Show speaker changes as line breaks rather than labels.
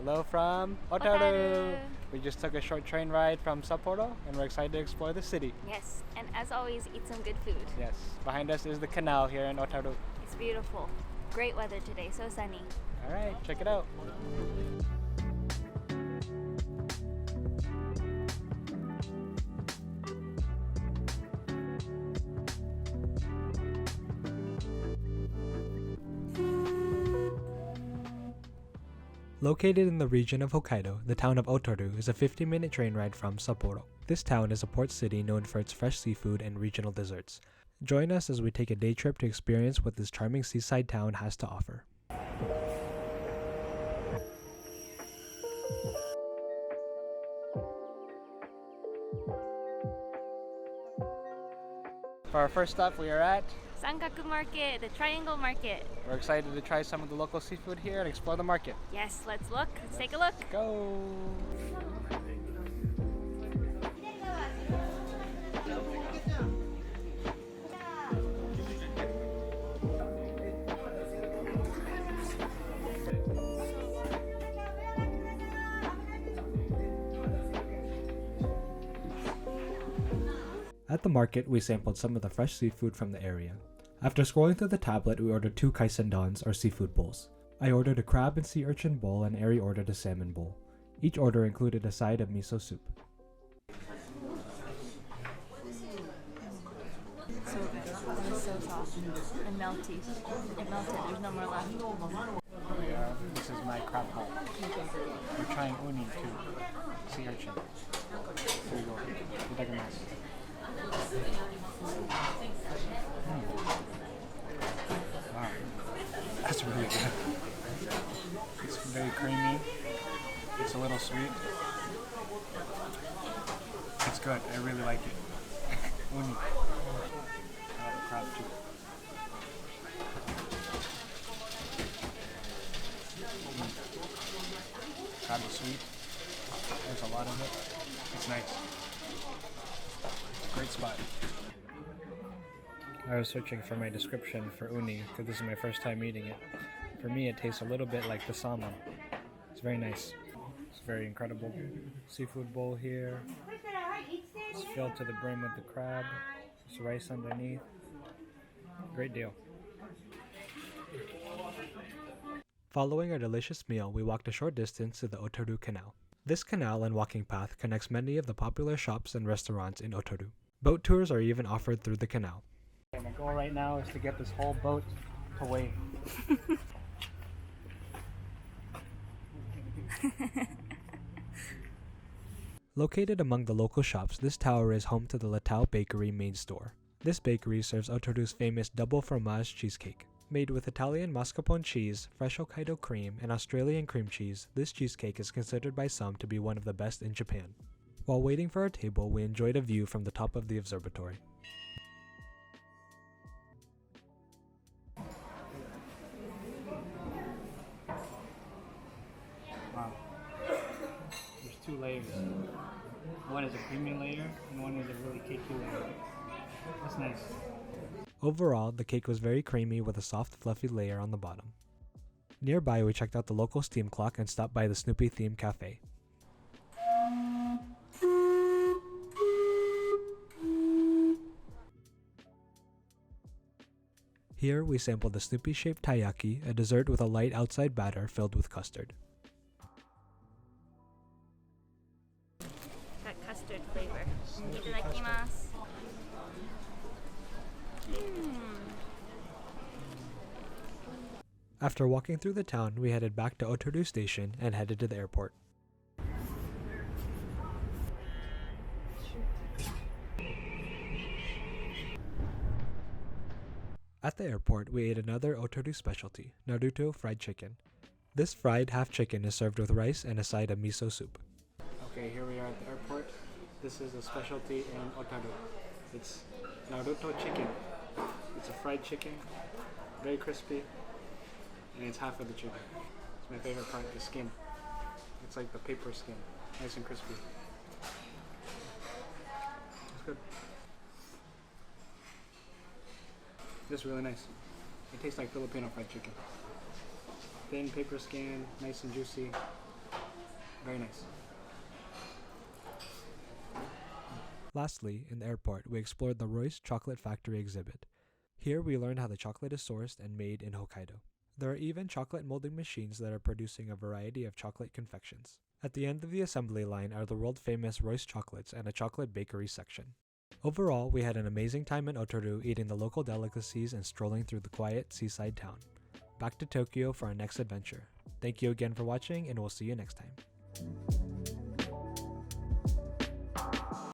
Hello from Otaru! We just took a short train ride from Sapporo and we're excited to explore the city.
Yes, and as always, eat some good food.
Yes, behind us is the canal here in Otaru.
It's beautiful. Great weather today, so sunny.
Alright, check it out. Located in the region of Hokkaido, the town of Otaru is a 50-minute train ride from Sapporo. This town is a port city known for its fresh seafood and regional desserts. Join us as we take a day trip to experience what this charming seaside town has to offer. For our first stop, we are at
Sankaku Market, the Triangle Market.
We're excited to try some of the local seafood here and explore the market.
Yes, let's look. Let's take a look.
Go! At the market, we sampled some of the fresh seafood from the area. After scrolling through the tablet, we ordered 2 kaisendans or seafood bowls. I ordered a crab and sea urchin bowl and Ari ordered a salmon bowl. Each order included a side of miso soup.
So good. That is so soft and melty. It melted. There's no more left.
This is my crab bowl. We're trying uni too. Sea urchin. Here we go. Itadakimasu. Wow, that's really good. It's very creamy. It's a little sweet. It's good. I really like it. Uni. I like crab too. Crab is sweet. There's a lot of it. It's nice. Great spot. I was searching for my description for uni because this is my first time eating it. For me, it tastes a little bit like the salmon. It's very nice. It's very incredible. Seafood bowl here. It's filled to the brim with the crab. There's rice underneath. Great deal. Following our delicious meal, we walked a short distance to the Otaru Canal. This canal and walking path connects many of the popular shops and restaurants in Otaru. Boat tours are even offered through the canal. My goal right now is to get this whole boat to wave. Located among the local shops, this tower is home to the LeTao Bakery main store. This bakery serves Otaru's famous double fromage cheesecake. Made with Italian mascarpone cheese, fresh Hokkaido cream, and Australian cream cheese, this cheesecake is considered by some to be one of the best in Japan. While waiting for our table, we enjoyed a view from the top of the observatory. Wow. There's 2 layers. One is a creamy layer, and one is a really cakey layer. That's nice. Overall, the cake was very creamy with a soft, fluffy layer on the bottom. Nearby, we checked out the local steam clock and stopped by the Snoopy themed cafe. Here, we sampled the Snoopy-shaped taiyaki, a dessert with a light outside batter filled with custard.
Got custard flavor. Itadakimasu.
After walking through the town, we headed back to Otaru Station and headed to the airport. At the airport, we ate another Otaru specialty, Naruto fried chicken. This fried half chicken is served with rice and a side of miso soup. Okay, here we are at the airport. This is a specialty in Otaru. It's Naruto chicken. It's a fried chicken, very crispy, and it's half of the chicken. It's my favorite part, the skin. It's like the paper skin, nice and crispy. It's good. It's really nice. It tastes like Filipino fried chicken. Thin paper skin, nice and juicy. Very nice. Lastly, in the airport, we explored the Royce Chocolate Factory exhibit. Here we learned how the chocolate is sourced and made in Hokkaido. There are even chocolate molding machines that are producing a variety of chocolate confections. At the end of the assembly line are the world-famous Royce chocolates and a chocolate bakery section. Overall, we had an amazing time in Otaru eating the local delicacies and strolling through the quiet seaside town. Back to Tokyo for our next adventure. Thank you again for watching, and we'll see you next time.